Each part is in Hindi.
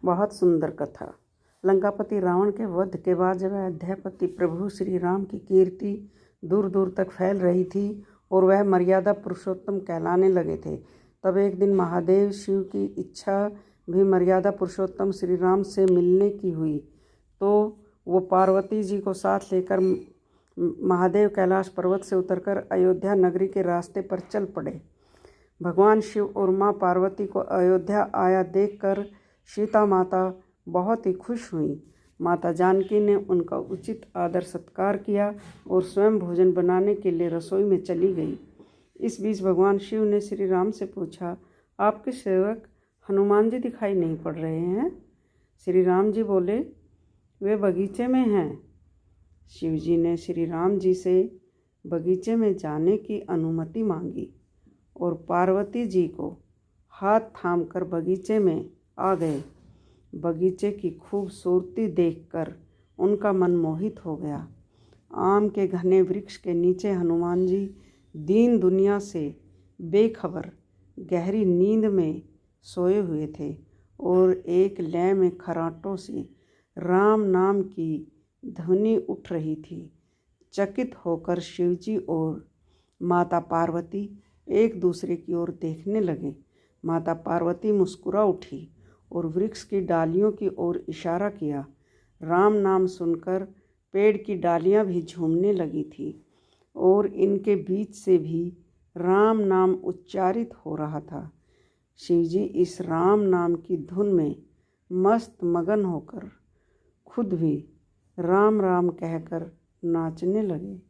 बहुत सुंदर कथा। लंकापति रावण के वध के बाद जब अयोध्यापति प्रभु श्री राम की कीर्ति दूर दूर तक फैल रही थी और वह मर्यादा पुरुषोत्तम कहलाने लगे थे, तब एक दिन महादेव शिव की इच्छा भी मर्यादा पुरुषोत्तम श्री राम से मिलने की हुई, तो वो पार्वती जी को साथ लेकर महादेव कैलाश पर्वत से उतरकर अयोध्या नगरी के रास्ते पर चल पड़े। भगवान शिव और माँ पार्वती को अयोध्या आया देखकर सीता माता बहुत ही खुश हुई। माता जानकी ने उनका उचित आदर सत्कार किया और स्वयं भोजन बनाने के लिए रसोई में चली गई। इस बीच भगवान शिव ने श्री राम से पूछा, आपके सेवक हनुमान जी दिखाई नहीं पड़ रहे हैं? श्री राम जी बोले, वे बगीचे में हैं। शिव जी ने श्री राम जी से बगीचे में जाने की अनुमति मांगी और पार्वती जी को हाथ थामकर बगीचे में आ गए। बगीचे की खूबसूरती देखकर उनका मन मोहित हो गया। आम के घने वृक्ष के नीचे हनुमान जी दीन दुनिया से बेखबर गहरी नींद में सोए हुए थे और एक लय में खराटों से राम नाम की ध्वनि उठ रही थी। चकित होकर शिवजी और माता पार्वती एक दूसरे की ओर देखने लगे। माता पार्वती मुस्कुरा उठी और वृक्ष की डालियों की ओर इशारा किया। राम नाम सुनकर पेड़ की डालियां भी झूमने लगी थी और इनके बीच से भी राम नाम उच्चारित हो रहा था। शिवजी इस राम नाम की धुन में मस्त मगन होकर खुद भी राम राम कहकर नाचने लगे।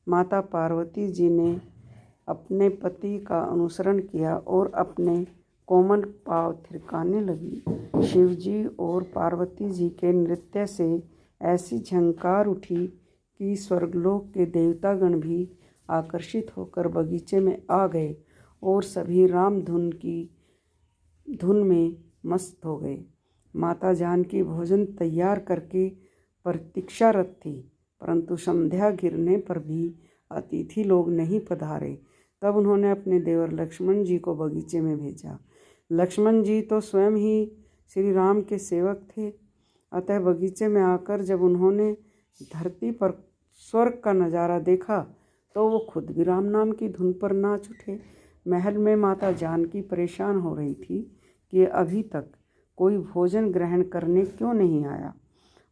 माता पार्वती जी ने अपने पति का अनुसरण किया और अपने कोमल पांव थिरकाने लगी। शिवजी और पार्वती जी के नृत्य से ऐसी झंकार उठी कि स्वर्गलोक के देवतागण भी आकर्षित होकर बगीचे में आ गए और सभी राम धुन में मस्त हो गए। माता जानकी भोजन तैयार करके प्रतीक्षारत थी, परंतु संध्या गिरने पर भी अतिथि लोग नहीं पधारे। तब उन्होंने अपने देवर लक्ष्मण जी को बगीचे में भेजा। लक्ष्मण जी तो स्वयं ही श्री राम के सेवक थे, अतः बगीचे में आकर जब उन्होंने धरती पर स्वर्ग का नज़ारा देखा तो वो खुद भी राम नाम की धुन पर नाच उठे। महल में माता जानकी परेशान हो रही थी कि अभी तक कोई भोजन ग्रहण करने क्यों नहीं आया।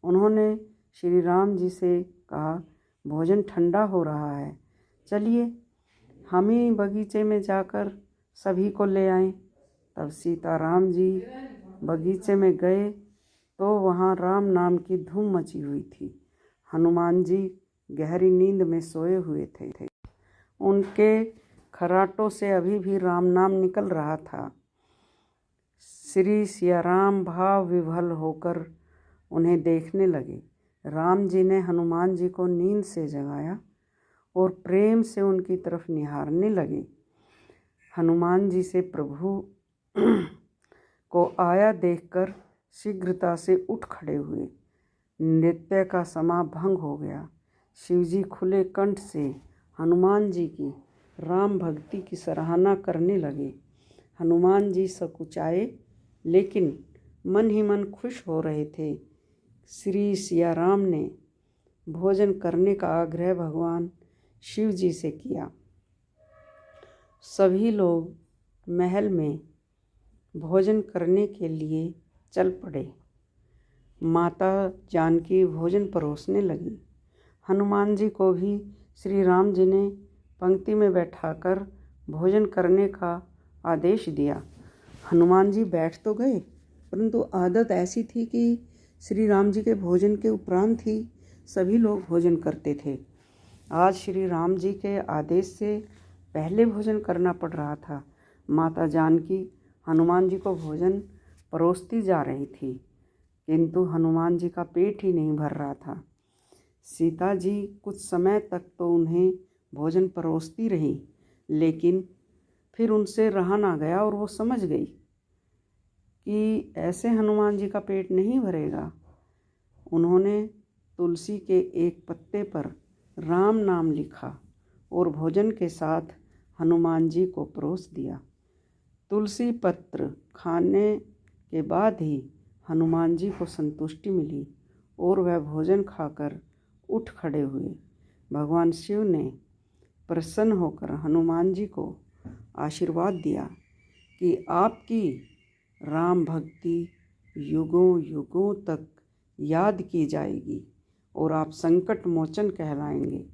उन्होंने श्री राम जी से कहा, भोजन ठंडा हो रहा है, चलिए हम ही बगीचे में जाकर सभी को ले आएं। तब सीताराम जी बगीचे में गए तो वहाँ राम नाम की धूम मची हुई थी। हनुमान जी गहरी नींद में सोए हुए थे। उनके खराटों से अभी भी राम नाम निकल रहा था। श्री सियाराम भाव विभल होकर उन्हें देखने लगे। राम जी ने हनुमान जी को नींद से जगाया और प्रेम से उनकी तरफ निहारने लगे। हनुमान जी से प्रभु को आया देखकर शीघ्रता से उठ खड़े हुए। नृत्य का समा भंग हो गया। शिवजी खुले कंठ से हनुमान जी की राम भक्ति की सराहना करने लगे। हनुमान जी सकुचाए लेकिन मन ही मन खुश हो रहे थे। श्री सियाराम ने भोजन करने का आग्रह भगवान शिव जी से किया। सभी लोग महल में भोजन करने के लिए चल पड़े। माता जानकी भोजन परोसने लगी। हनुमान जी को भी श्री राम जी ने पंक्ति में बैठाकर भोजन करने का आदेश दिया। हनुमान जी बैठ तो गए, परंतु आदत ऐसी थी कि श्री राम जी के भोजन के उपरांत ही सभी लोग भोजन करते थे। आज श्री राम जी के आदेश से पहले भोजन करना पड़ रहा था। माता जानकी हनुमान जी को भोजन परोसती जा रही थी, किंतु हनुमान जी का पेट ही नहीं भर रहा था। सीता जी कुछ समय तक तो उन्हें भोजन परोसती रही, लेकिन फिर उनसे रहा ना गया और वो समझ गई कि ऐसे हनुमान जी का पेट नहीं भरेगा। उन्होंने तुलसी के एक पत्ते पर राम नाम लिखा और भोजन के साथ हनुमान जी को परोस दिया। तुलसी पत्र खाने के बाद ही हनुमान जी को संतुष्टि मिली और वह भोजन खाकर उठ खड़े हुए। भगवान शिव ने प्रसन्न होकर हनुमान जी को आशीर्वाद दिया कि आपकी राम भक्ति युगों युगों तक याद की जाएगी और आप संकट मोचन कहलाएंगे।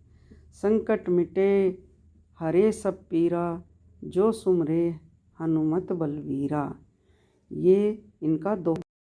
संकट मिटे हरे सब पीरा, जो सुमरे हनुमत बलवीरा। ये इनका